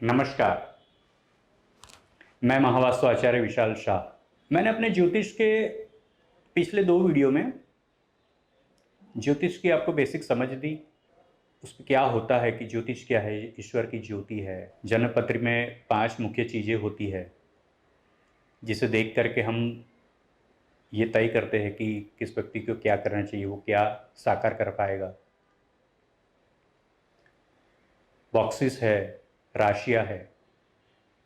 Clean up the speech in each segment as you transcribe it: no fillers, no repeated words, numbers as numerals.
नमस्कार। मैं महावास्तु आचार्य विशाल शाह। मैंने अपने ज्योतिष के पिछले 2 वीडियो में ज्योतिष की आपको बेसिक समझ दी। उसमें क्या होता है कि ज्योतिष क्या है, ईश्वर की ज्योति है। जन्मपत्र में 5 मुख्य चीज़ें होती है जिसे देख करके हम ये तय करते हैं कि किस व्यक्ति को क्या करना चाहिए, वो क्या साकार कर पाएगा। बॉक्सेस है, राशियाँ है,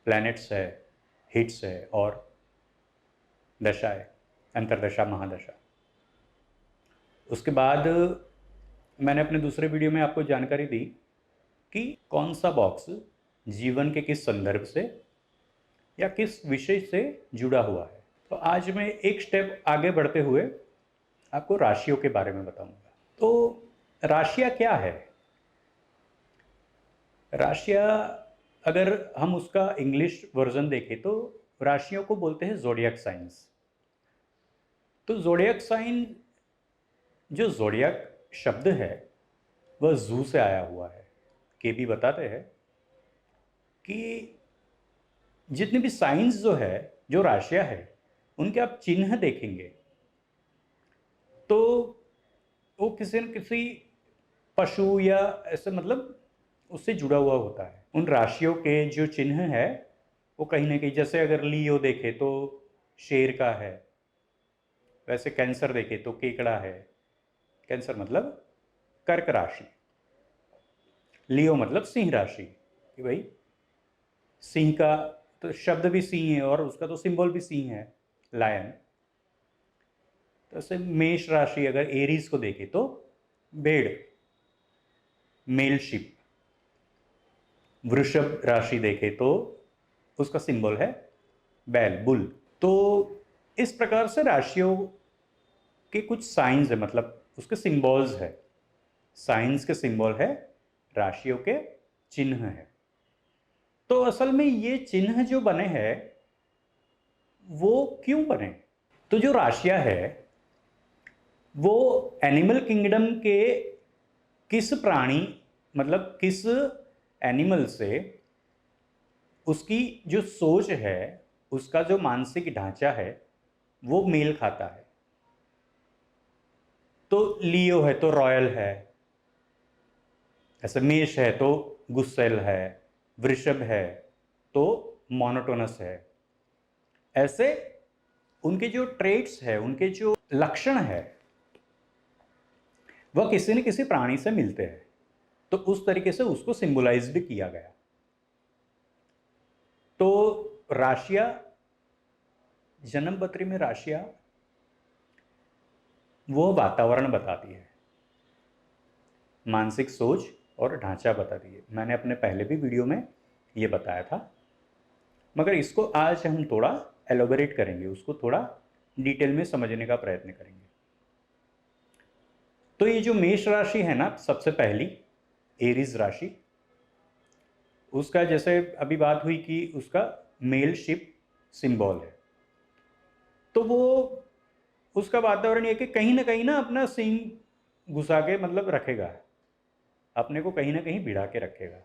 प्लैनेट्स है, हिट्स है और दशा है, अंतरदशा, महादशा। उसके बाद मैंने अपने दूसरे वीडियो में आपको जानकारी दी कि कौन सा बॉक्स जीवन के किस संदर्भ से या किस विषय से जुड़ा हुआ है। तो आज मैं एक स्टेप आगे बढ़ते हुए आपको राशियों के बारे में बताऊंगा। तो राशियां क्या है? राशियां, अगर हम उसका इंग्लिश वर्जन देखें तो राशियों को बोलते हैं ज़ोडिएक साइंस। तो ज़ोडिएक साइन, जो ज़ोडिएक शब्द है वह जू से आया हुआ है। के भी बताते हैं कि जितने भी साइंस जो है, जो राशियां है, उनके आप चिन्ह देखेंगे तो वो किसी न किसी पशु या ऐसे मतलब उससे जुड़ा हुआ होता है। उन राशियों के जो चिन्ह है वो कहीं ना कहीं, जैसे अगर लियो देखे तो शेर का है, वैसे कैंसर देखे तो केकड़ा है। कैंसर मतलब कर्क राशि, लियो मतलब सिंह राशि कि भाई सिंह का तो शब्द भी सिंह है और उसका तो सिंबल भी सिंह है, लायन। तो ऐसे मेष राशि अगर एरीज को देखे तो भेड़, मेल शिप। वृषभ राशि देखे तो उसका सिंबल है बैल, बुल। तो इस प्रकार से राशियों के कुछ साइंस है, मतलब उसके सिंबल्स है। साइंस के सिंबल है, राशियों के चिन्ह है। तो असल में ये चिन्ह जो बने हैं वो क्यों बने? तो जो राशियां है वो एनिमल किंगडम के किस प्राणी, मतलब किस एनिमल से उसकी जो सोच है, उसका जो मानसिक ढांचा है वो मेल खाता है। तो लियो है तो रॉयल है, ऐसे मेष है तो गुस्सेल है, वृषभ है तो मोनोटोनस है। ऐसे उनके जो ट्रेट्स है, उनके जो लक्षण है, वह किसी न किसी प्राणी से मिलते हैं। तो उस तरीके से उसको सिंबलाइज भी किया गया। तो राशियां, जन्म पत्री में राशियां वो वातावरण बताती है, मानसिक सोच और ढांचा बताती है। मैंने अपने पहले भी वीडियो में ये बताया था, मगर इसको आज हम थोड़ा एलोबरेट करेंगे, उसको थोड़ा डिटेल में समझने का प्रयत्न करेंगे। तो ये जो मेष राशि है ना, सबसे पहली एरीज राशि, उसका जैसे अभी बात हुई कि उसका मेल शिप सिंबल है। तो वो उसका वातावरण ये कि कहीं ना अपना सींग घुसा के मतलब रखेगा, अपने को कहीं ना कहीं भिड़ा के रखेगा।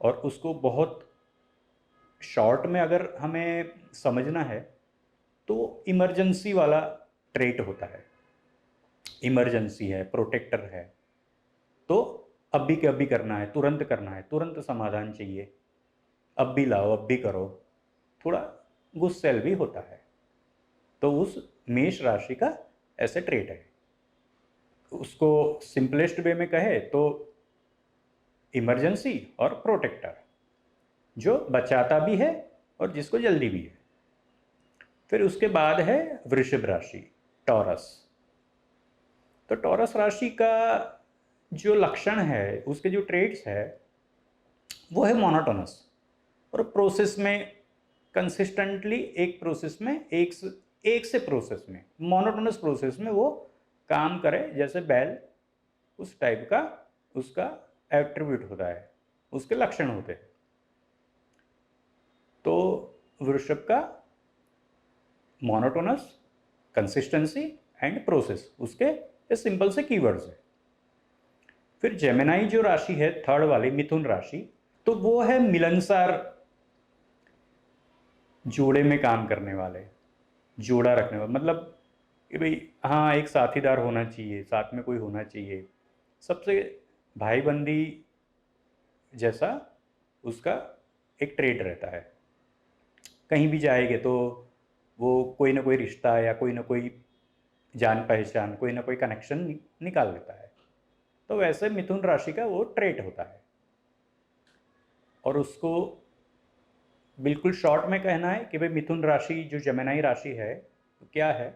और उसको बहुत शॉर्ट में अगर हमें समझना है तो इमरजेंसी वाला ट्रेट होता है। इमरजेंसी है, प्रोटेक्टर है, तो अभी के अभी करना है, तुरंत करना है, तुरंत समाधान चाहिए, अब भी लाओ, अब भी करो। थोड़ा गुस्सैल भी होता है। तो उस मेष राशि का ऐसे ट्रेट है। उसको सिंपलेस्ट वे में कहे तो इमरजेंसी और प्रोटेक्टर, जो बचाता भी है और जिसको जल्दी भी है। फिर उसके बाद है वृषभ राशि, टॉरस। तो टॉरस राशि का जो लक्षण है, उसके जो ट्रेट्स है, वो है मोनोटोनस और प्रोसेस में कंसिस्टेंटली, एक प्रोसेस में एक से प्रोसेस में, मोनोटोनस प्रोसेस में वो काम करे जैसे बैल, उस टाइप का उसका एट्रीब्यूट होता है, उसके लक्षण होते हैं। तो वृषभ का मोनोटोनस, कंसिस्टेंसी एंड प्रोसेस, उसके सिंपल से कीवर्ड्स है। फिर जेमिनाई जो राशि है, थर्ड वाली मिथुन राशि, तो वो है मिलनसार जोड़े में काम करने वाले, जोड़ा रखने वाले, मतलब कि भाई हाँ एक साथीदार होना चाहिए, साथ में कोई होना चाहिए, सबसे भाईबंदी जैसा उसका एक ट्रेड रहता है। कहीं भी जाएंगे तो वो कोई ना कोई रिश्ता या कोई ना कोई जान पहचान, कोई ना कोई कनेक्शन निकाल लेता है। तो वैसे मिथुन राशि का वो ट्रेट होता है। और उसको बिल्कुल शॉर्ट में कहना है कि भाई मिथुन राशि जो जमेनाई राशि है तो क्या है,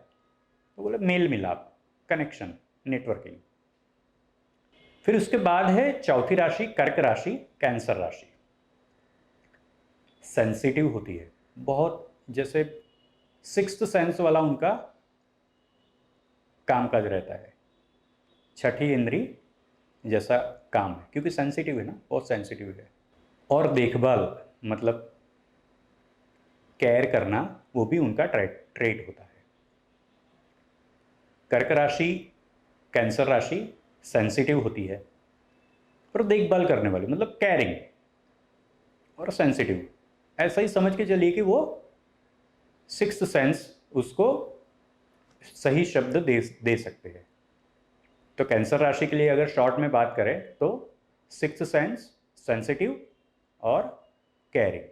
तो बोले मेल मिलाप, कनेक्शन, नेटवर्किंग। फिर उसके बाद है चौथी राशि कर्क राशि, कैंसर राशि। सेंसिटिव होती है बहुत, जैसे सिक्स्थ सेंस वाला उनका कामकाज रहता है, छठी इंद्री जैसा काम है, क्योंकि सेंसिटिव है ना, बहुत सेंसिटिव है। और देखभाल मतलब केयर करना, वो भी उनका ट्रेट होता है। कर्क राशि, कैंसर राशि सेंसिटिव होती है और देखभाल करने वाली, मतलब केयरिंग और सेंसिटिव। ऐसा ही समझ के चलिए कि वो सिक्स्थ सेंस उसको सही शब्द दे सकते हैं। तो कैंसर राशि के लिए अगर शॉर्ट में बात करें तो सिक्स्थ सेंस, सेंसिटिव और केयरिंग।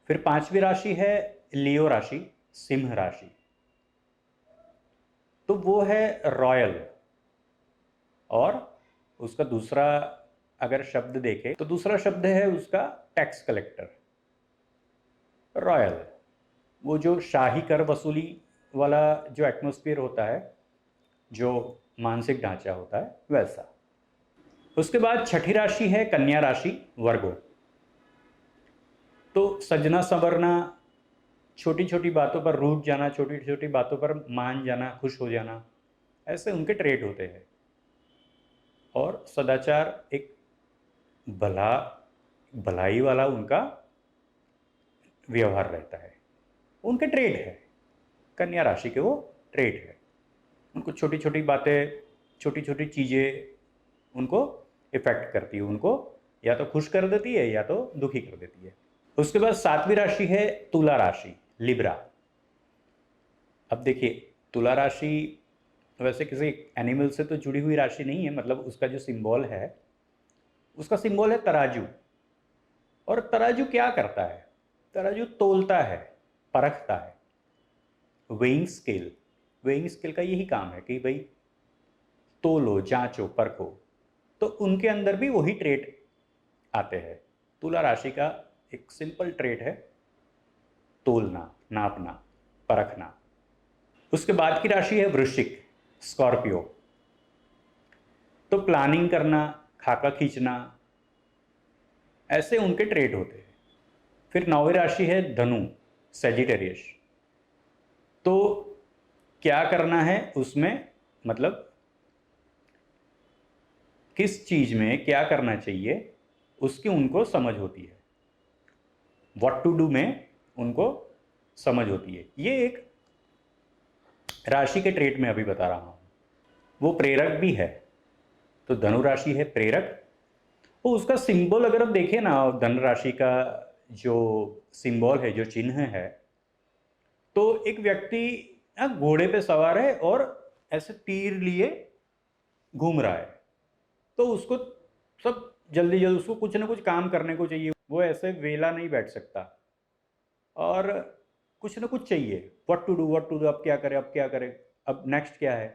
फिर पांचवी राशि है लियो राशि, सिंह राशि। तो वो है रॉयल, और उसका दूसरा अगर शब्द देखें तो दूसरा शब्द है उसका टैक्स कलेक्टर। रॉयल, वो जो शाही कर वसूली वाला जो एटमॉस्फेयर होता है, जो मानसिक ढांचा होता है वैसा। उसके बाद छठी राशि है कन्या राशि, वर्गो। तो सजना संवरना, छोटी छोटी बातों पर रूठ जाना, छोटी छोटी बातों पर मान जाना, खुश हो जाना, ऐसे उनके ट्रेट होते हैं। और सदाचार, एक भला भलाई वाला उनका व्यवहार रहता है, उनके ट्रेड है, कन्या राशि के वो ट्रेड है। उनको छोटी छोटी बातें, छोटी छोटी चीज़ें उनको इफेक्ट करती है, उनको या तो खुश कर देती है या तो दुखी कर देती है। उसके बाद सातवीं राशि है तुला राशि, लिब्रा। अब देखिए तुला राशि वैसे किसी एनिमल से तो जुड़ी हुई राशि नहीं है, मतलब उसका जो सिंबल है, उसका सिंबल है तराजू। और तराजू क्या करता है, तराजू तोलता है, परखता है। वेइंग स्केल, वेइंग स्केल का यही काम है कि भाई तोलो, जांचो, परखो। तो उनके अंदर भी वही ट्रेट आते हैं। तुला राशि का एक सिंपल ट्रेट है तोलना, नापना, परखना। उसके बाद की राशि है वृश्चिक, स्कॉर्पियो। तो प्लानिंग करना, खाका खींचना, ऐसे उनके ट्रेट होते हैं। फिर नौवीं राशि है धनु, सेजिटेरियस। तो क्या करना है उसमें, मतलब किस चीज में क्या करना चाहिए उसकी उनको समझ होती है, व्हाट टू डू में उनको समझ होती है। ये एक राशि के ट्रेट में अभी बता रहा हूं। वो प्रेरक भी है, तो धनु राशि है प्रेरक। वो उसका सिंबल अगर आप देखें ना, धनु राशि का जो सिंबल है, जो चिन्ह है, तो एक व्यक्ति घोड़े पे सवार है और ऐसे तीर लिए घूम रहा है। तो उसको सब जल्दी जल्दी उसको कुछ ना कुछ काम करने को चाहिए, वो ऐसे वेला नहीं बैठ सकता, और कुछ ना कुछ चाहिए, what to do, what to do, अब क्या करें, अब क्या करें, अब नेक्स्ट क्या है।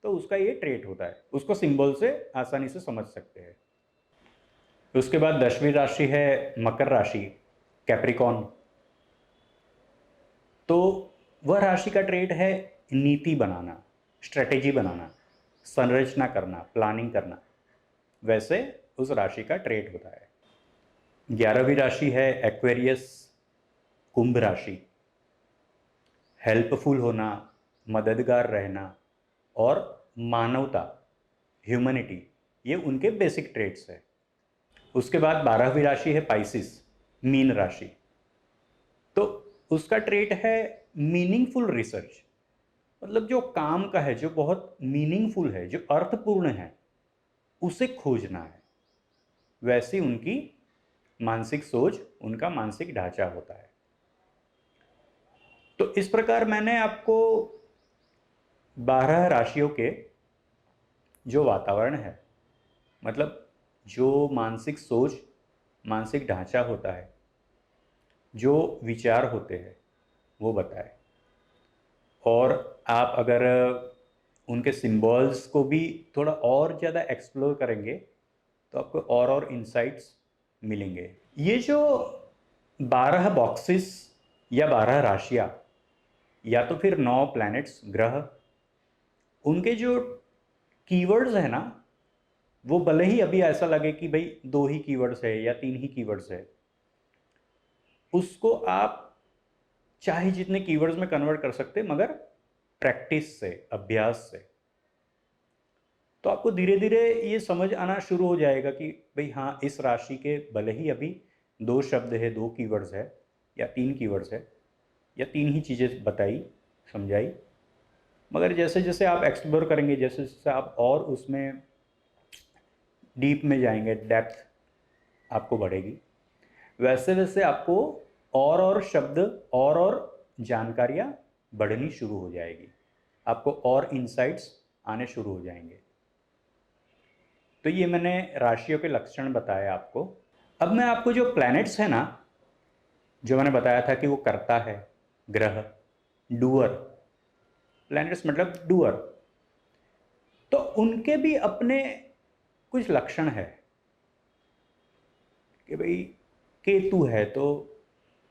तो उसका ये ट्रेट होता है, उसको सिंबल से आसानी से समझ सकते हैं। उसके बाद 10वीं राशि है मकर राशि, कैप्रिकॉन। तो वह राशि का ट्रेट है नीति बनाना, स्ट्रेटेजी बनाना, संरचना करना, प्लानिंग करना। वैसे उस राशि का ट्रेट होता है। 11वीं राशि है एक्वेरियस, कुंभ राशि। हेल्पफुल होना, मददगार रहना और मानवता, ह्यूमैनिटी, ये उनके बेसिक ट्रेट्स है। उसके बाद 12वीं राशि है पाइसिस, मीन राशि। तो उसका ट्रेट है मीनिंगफुल रिसर्च, मतलब जो काम का है, जो बहुत मीनिंगफुल है, जो अर्थपूर्ण है, उसे खोजना है। वैसी उनकी मानसिक सोच, उनका मानसिक ढांचा होता है। तो इस प्रकार मैंने आपको 12 राशियों के जो वातावरण है, मतलब जो मानसिक सोच, मानसिक ढांचा होता है, जो विचार होते हैं, वो बताए। और आप अगर उनके सिंबल्स को भी थोड़ा और ज़्यादा एक्सप्लोर करेंगे तो आपको और इंसाइट्स मिलेंगे। ये जो 12 बॉक्सेस या 12 राशियाँ या तो फिर 9 प्लैनेट्स, ग्रह, उनके जो कीवर्ड्स है ना, वो भले ही अभी ऐसा लगे कि भाई 2 ही कीवर्ड्स है या 3 ही कीवर्ड्स है, उसको आप चाहे जितने कीवर्ड्स में कन्वर्ट कर सकते, मगर प्रैक्टिस से, अभ्यास से, तो आपको धीरे धीरे ये समझ आना शुरू हो जाएगा कि भाई हाँ, इस राशि के भले ही अभी 2 शब्द है, 2 कीवर्ड्स है या 3 कीवर्ड्स है या 3 ही चीज़ें बताई, समझाई, मगर जैसे जैसे आप एक्सप्लोर करेंगे, जैसे जैसे आप और उसमें डीप में जाएंगे, डेप्थ आपको बढ़ेगी, वैसे वैसे आपको और शब्द और जानकारियाँ बढ़नी शुरू हो जाएगी, आपको और इंसाइट्स आने शुरू हो जाएंगे। तो ये मैंने राशियों के लक्षण बताए आपको। अब मैं आपको जो प्लैनेट्स है ना, जो मैंने बताया था कि वो करता है, ग्रह, डूअर, प्लैनेट्स मतलब डूअर, तो उनके भी अपने कुछ लक्षण है कि भाई केतु है तो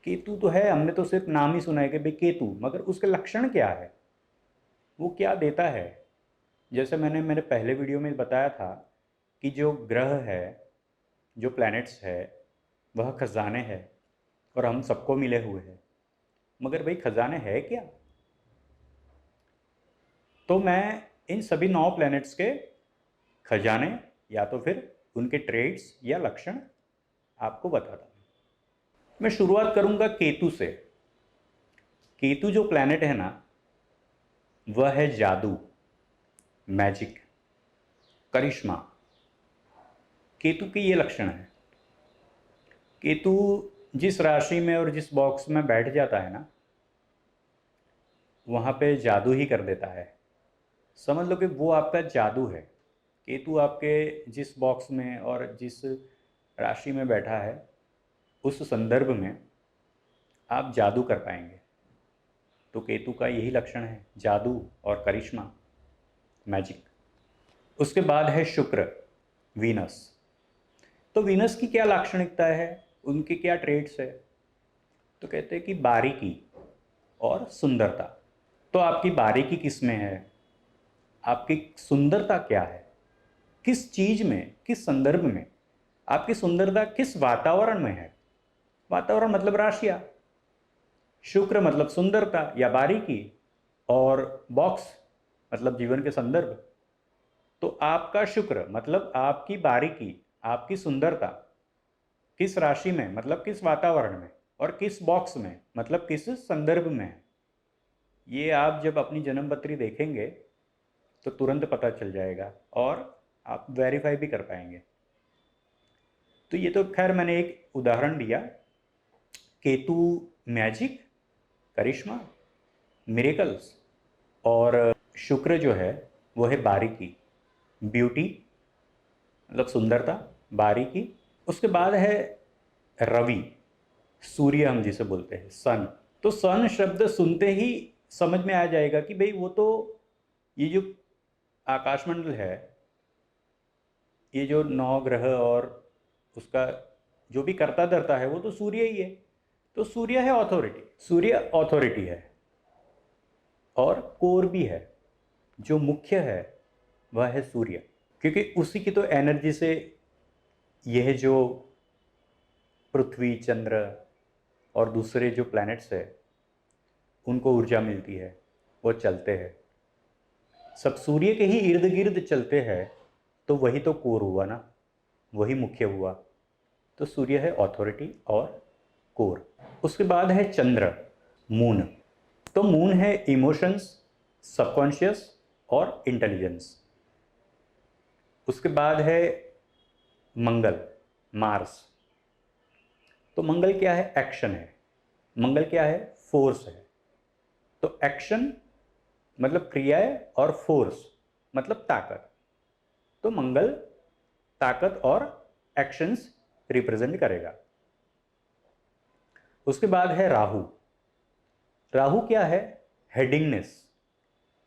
केतु तो है, हमने तो सिर्फ नाम ही सुना है कि भाई केतु, मगर उसके लक्षण क्या है, वो क्या देता है। जैसे मैंने मेरे पहले वीडियो में बताया था कि जो ग्रह है, जो प्लैनेट्स है, वह खजाने है और हम सबको मिले हुए हैं, मगर भाई खजाने है क्या। तो मैं इन सभी 9 प्लैनेट्स के खजाने या तो फिर उनके ट्रेड्स या लक्षण आपको बताता हूँ। मैं शुरुआत करूंगा केतु से। केतु जो प्लैनेट है ना, वह है जादू, मैजिक, करिश्मा। केतु के ये लक्षण है। केतु जिस राशि में और जिस बॉक्स में बैठ जाता है ना, वहाँ पे जादू ही कर देता है। समझ लो कि वो आपका जादू है। केतु आपके जिस बॉक्स में और जिस राशि में बैठा है, उस संदर्भ में आप जादू कर पाएंगे। तो केतु का यही लक्षण है, जादू और करिश्मा, मैजिक। उसके बाद है शुक्र, वीनस। तो वीनस की क्या लाक्षणिकता है, उनके क्या ट्रेड्स है, तो कहते हैं कि बारीकी और सुंदरता। तो आपकी बारीकी किस में है, आपकी सुंदरता क्या है, किस चीज में, किस संदर्भ में, आपकी सुंदरता किस वातावरण में है। वातावरण मतलब राशियां, शुक्र मतलब सुंदरता या बारीकी, और बॉक्स मतलब जीवन के संदर्भ। तो आपका शुक्र मतलब आपकी बारीकी, आपकी सुंदरता किस राशि में, मतलब किस वातावरण में, और किस बॉक्स में, मतलब किस संदर्भ में है। ये आप जब अपनी जन्मपत्री देखेंगे तो तुरंत पता चल जाएगा और आप वेरीफाई भी कर पाएंगे। तो ये तो खैर मैंने एक उदाहरण दिया। केतु मैजिक, करिश्मा, मिरेकल्स, और शुक्र जो है वो है बारीकी, ब्यूटी, मतलब सुंदरता, बारीकी। उसके बाद है रवि, सूर्य हम जिसे बोलते हैं, सन। तो सन शब्द सुनते ही समझ में आ जाएगा कि भाई वो तो, ये जो आकाशमंडल है, ये जो 9 ग्रह और उसका जो भी करता धरता है, वो तो सूर्य ही है। तो सूर्य है ऑथोरिटी, सूर्य ऑथोरिटी है और कोर भी है। जो मुख्य है वह है सूर्य, क्योंकि उसी की तो एनर्जी से यह जो पृथ्वी, चंद्र और दूसरे जो प्लैनेट्स है, उनको ऊर्जा मिलती है, वो चलते हैं। सब सूर्य के ही इर्द गिर्द चलते हैं, तो वही तो कोर हुआ ना, वही मुख्य हुआ। तो सूर्य है ऑथोरिटी और कोर। उसके बाद है चंद्र, मून। तो मून है इमोशंस, सबकॉन्शियस और इंटेलिजेंस। उसके बाद है मंगल, मार्स। तो मंगल क्या है? एक्शन है। मंगल क्या है? फोर्स है। तो एक्शन मतलब क्रिया है और फोर्स मतलब ताकत। तो मंगल ताकत और एक्शंस रिप्रेजेंट करेगा। उसके बाद है राहु। राहु क्या है? हेडिंगनेस।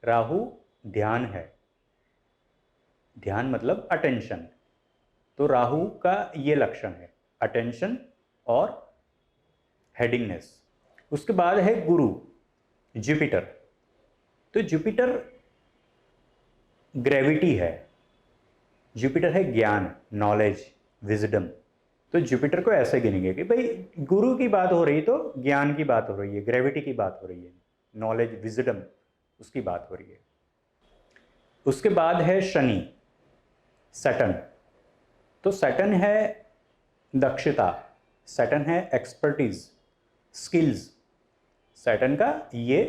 राहु ध्यान है। ध्यान मतलब अटेंशन। तो राहु का ये लक्षण है, अटेंशन और हेडिंगनेस। उसके बाद है गुरु, जुपिटर। तो जुपिटर ग्रेविटी है। जुपिटर है ज्ञान, नॉलेज, विजडम। तो जुपिटर को ऐसे गिनेंगे कि भाई गुरु की बात हो रही तो ज्ञान की बात हो रही है, ग्रेविटी की बात हो रही है, नॉलेज, विजडम उसकी बात हो रही है। उसके बाद है शनि, सैटर्न। तो सैटर्न है दक्षता, सैटर्न है एक्सपर्टीज, स्किल्स। सैटर्न का ये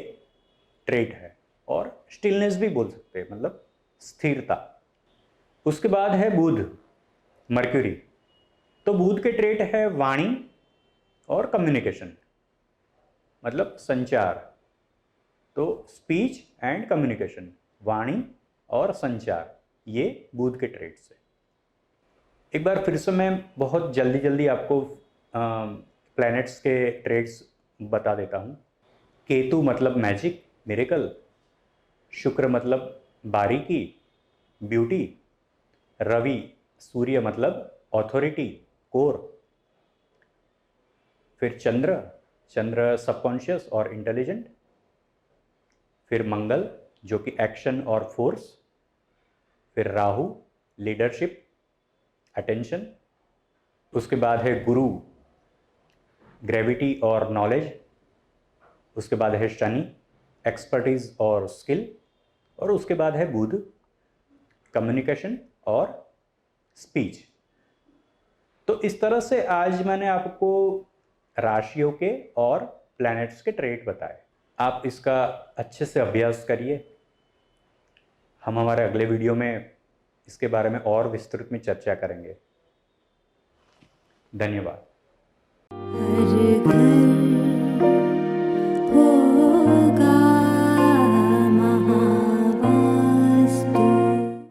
ट्रेट है। और स्टिलनेस भी बोल सकते हैं, मतलब स्थिरता। उसके बाद है बुध, मर्क्यूरी। तो बुध के ट्रेट है वाणी और कम्युनिकेशन, मतलब संचार। तो स्पीच एंड कम्युनिकेशन, वाणी और संचार, ये बुध के ट्रेट्स है। एक बार फिर से मैं बहुत जल्दी जल्दी आपको प्लैनेट्स के ट्रेट्स बता देता हूँ। केतु मतलब मैजिक, मिरेकल। शुक्र मतलब बारीकी, ब्यूटी। रवि, सूर्य मतलब ऑथोरिटी, कोर। फिर चंद्र, चंद्र सबकॉन्शियस और इंटेलिजेंट। फिर मंगल जो कि एक्शन और फोर्स। फिर राहु, लीडरशिप, अटेंशन। उसके बाद है गुरु, ग्रेविटी और नॉलेज। उसके बाद है शनि, एक्सपर्टीज और स्किल। और उसके बाद है बुध, कम्युनिकेशन और स्पीच। तो इस तरह से आज मैंने आपको राशियों के और प्लैनेट्स के ट्रेट बताए। आप इसका अच्छे से अभ्यास करिए। हम हमारे अगले वीडियो में इसके बारे में और विस्तृत में चर्चा करेंगे। धन्यवाद।